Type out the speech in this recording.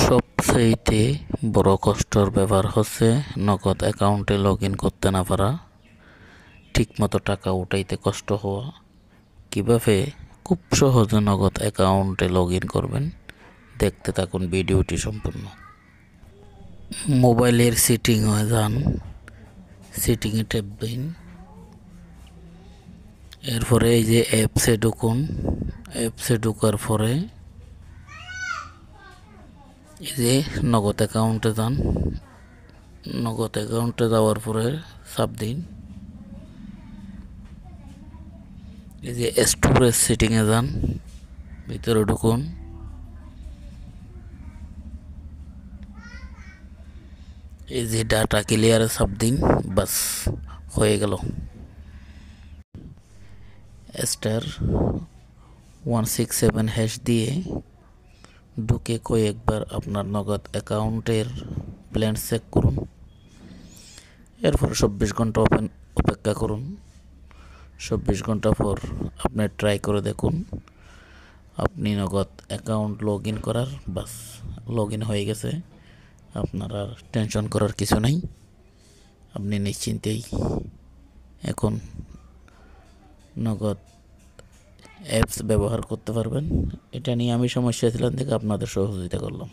সবচাইতে বড় কষ্টের ব্যাপার হচ্ছে নগদ অ্যাকাউন্টে লগ ইন করতে না পারা, ঠিকমতো টাকা উঠাইতে কষ্ট হওয়া। কিভাবে খুব সহজে নগদ অ্যাকাউন্টে লগ ইন করবেন, দেখতে থাকুন ভিডিওটি সম্পূর্ণ। মোবাইলের সেটিংয়ে যান, সেটিংয়ে ট্যাপ দিন, এরপরে এই যে অ্যাপসে ঢুকুন। অ্যাপসে ঢোকার পরে এই যে নগদ অ্যাকাউন্টে যান। নগদ অ্যাকাউন্টে যাওয়ার পরে চাপ দিন। এই যে স্টোরেজ সেটিংয়ে যান, ভিতরে ঢুকুন। এই যে ডাটা ক্লিয়ারে চাপ দিন, বাস হয়ে গেল। *167# দিয়ে ঢুকে কয়েকবার আপনার নগদ অ্যাকাউন্টের ব্যালেন্স চেক করুন। এরপর 24 ঘন্টা অপেক্ষা করুন। 24 ঘন্টা পর আপনি ট্রাই করে দেখুন, আপনি নগদ অ্যাকাউন্ট লগ ইন করার বাস লগ ইন হয়ে গেছে। আপনার আর টেনশন করার কিছু নাই। আপনি নিশ্চিন্তেই এখন নগদ অ্যাপস ব্যবহার করতে পারবেন। এটা নিয়ে আমি সমস্যা ছিলাম দেখে আপনাদের সহযোগিতা করলাম।